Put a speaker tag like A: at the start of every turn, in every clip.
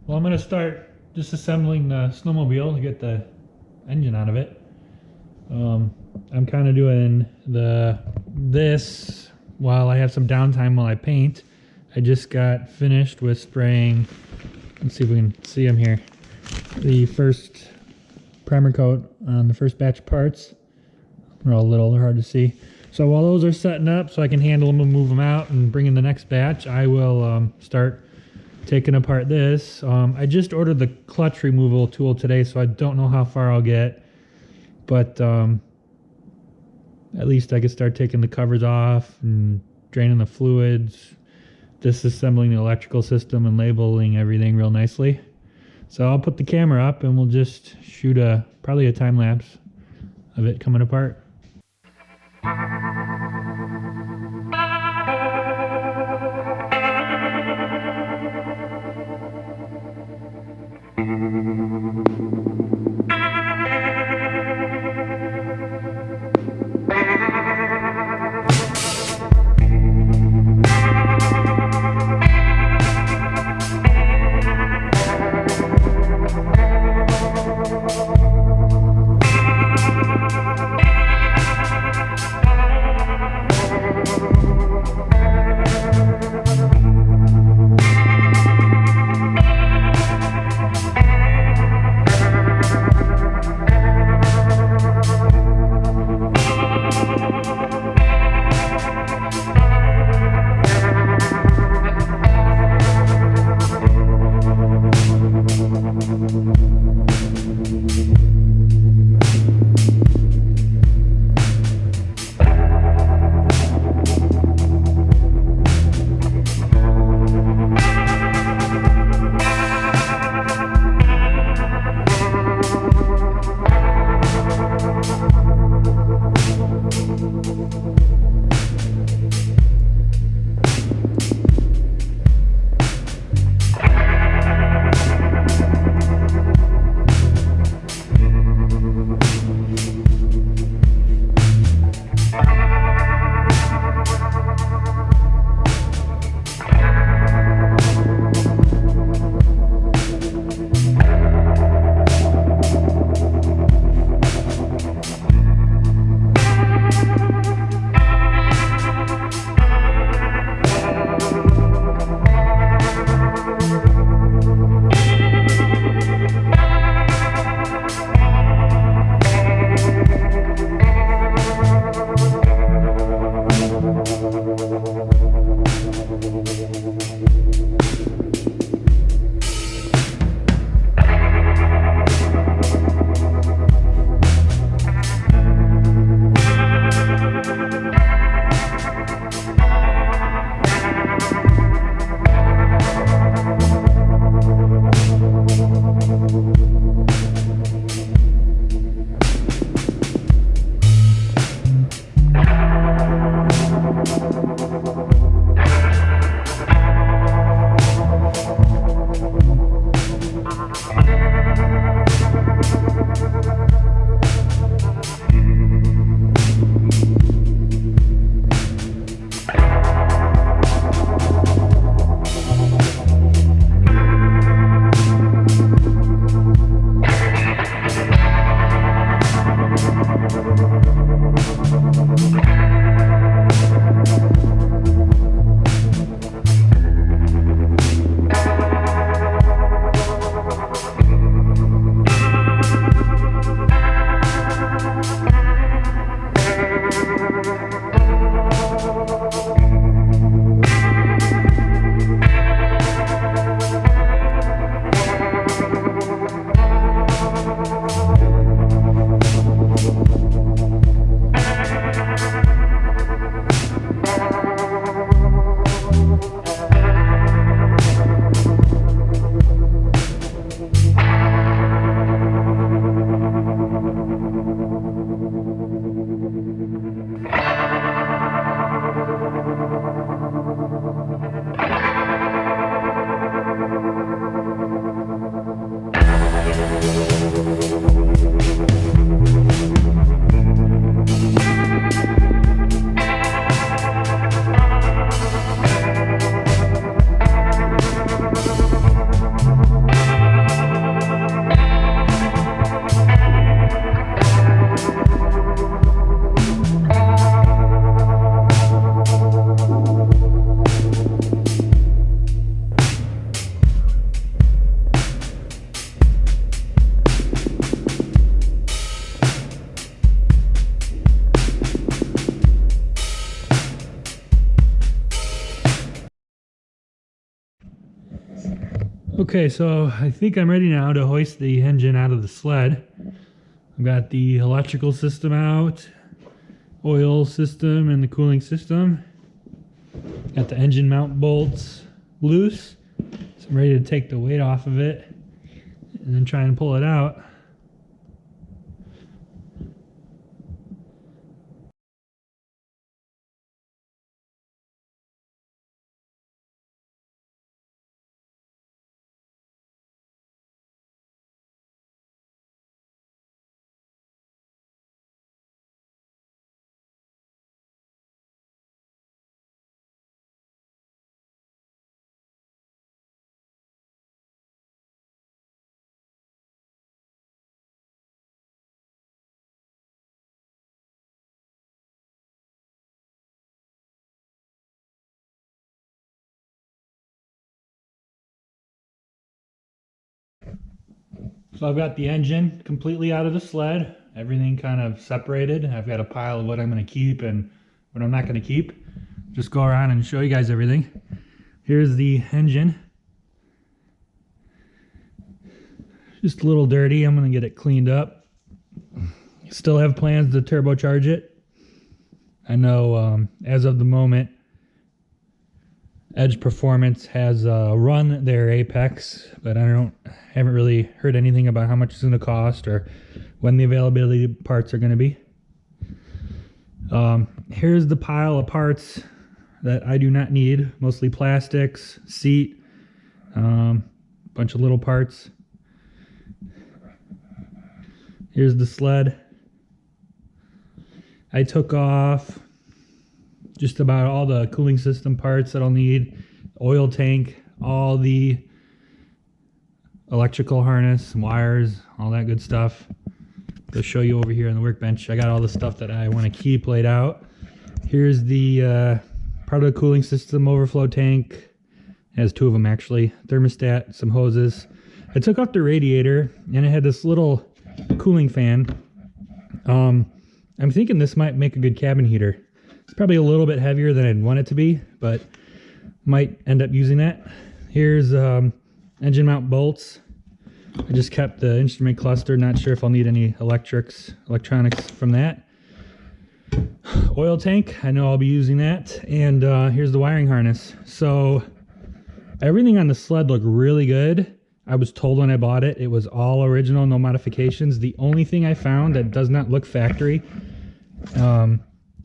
A: Well, I'm going to start disassembling the snowmobile to get the engine out of it. I'm kind of doing this while I have some downtime while I paint. I just got finished with spraying, let's see if we can see them here, the first primer coat on the first batch of parts. They're all little, they're hard to see. So while those are setting up so I can handle them and move them out and bring in the next batch, I will start taking apart this. I just ordered the clutch removal tool today, so I don't know how far I'll get, but at least I can start taking the covers off and draining the fluids, disassembling the electrical system and labeling everything real nicely. So I'll put the camera up and we'll just shoot probably a time lapse of it coming apart. Okay, so I think I'm ready now to hoist the engine out of the sled. I've got the electrical system out, oil system, and the cooling system. Got the engine mount bolts loose, so I'm ready to take the weight off of it and then try and pull it out. So I've got the engine completely out of the sled, everything kind of separated. I've got a pile of what I'm going to keep and what I'm not going to keep. Just go around and show you guys everything. Here's the engine. Just a little dirty. I'm going to get it cleaned up. Still have plans to turbocharge it. I know as of the moment, Edge Performance has run their Apex, but I haven't really heard anything about how much it's going to cost or when the availability parts are going to be. Here's the pile of parts that I do not need, mostly plastics, seat, bunch of little parts. Here's the sled. I took off just about all the cooling system parts that I'll need, oil tank, all the electrical harness, wires, all that good stuff. I'll show you over here on the workbench. I got all the stuff that I want to keep laid out. Here's the part of the cooling system overflow tank. It has two of them actually. Thermostat, some hoses. I took off the radiator and it had this little cooling fan. I'm thinking this might make a good cabin heater. It's probably a little bit heavier than I'd want it to be, but might end up using that. Here's engine mount bolts. I just kept the instrument cluster. Not sure if I'll need any electronics from that. Oil tank, I know I'll be using that. And here's the wiring harness. So everything on the sled looked really good. I was told when I bought it, it was all original, no modifications. The only thing I found that does not look factory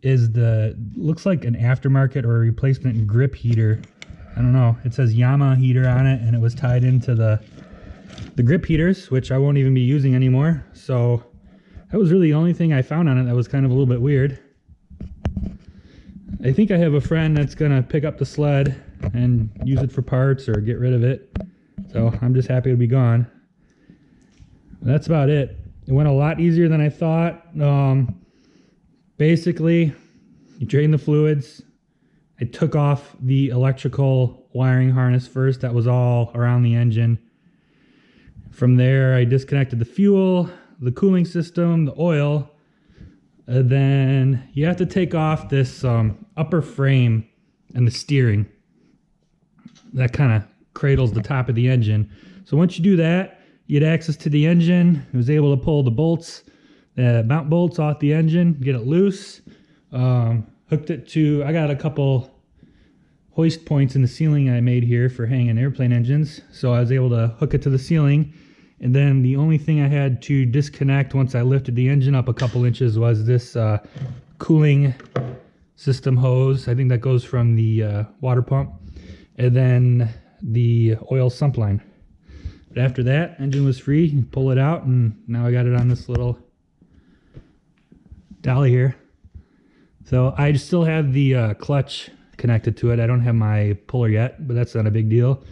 A: is looks like an aftermarket or a replacement grip heater. I don't know. It says Yamaha heater on it, and it was tied into the grip heaters, which I won't even be using anymore. So that was really the only thing I found on it that was kind of a little bit weird. I think I have a friend that's gonna pick up the sled and use it for parts or get rid of it. So I'm just happy to be gone. That's about it. It went a lot easier than I thought. Basically, you drain the fluids. I took off the electrical wiring harness first. That was all around the engine. From there, I disconnected the fuel, the cooling system, the oil. And then you have to take off this upper frame and the steering. That kind of cradles the top of the engine. So once you do that, you get access to the engine. I was able to pull the bolts, the mount bolts off the engine, get it loose. Hooked it to, I got a couple hoist points in the ceiling I made here for hanging airplane engines. So I was able to hook it to the ceiling. And then the only thing I had to disconnect once I lifted the engine up a couple inches was this cooling system hose. I think that goes from the water pump. And then the oil sump line. But after that, engine was free. You pull it out, and now I got it on this little dolly here. So I still have the clutch connected to it. I don't have my puller yet, but that's not a big deal.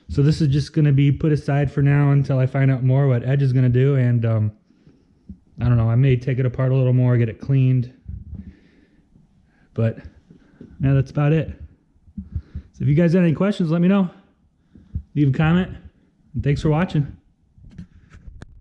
A: So this is just going to be put aside for now until I find out more what Edge is going to do. And I don't know, I may take it apart a little more, get it cleaned. But yeah, that's about it. So if you guys have any questions, let me know. Leave a comment. And thanks for watching.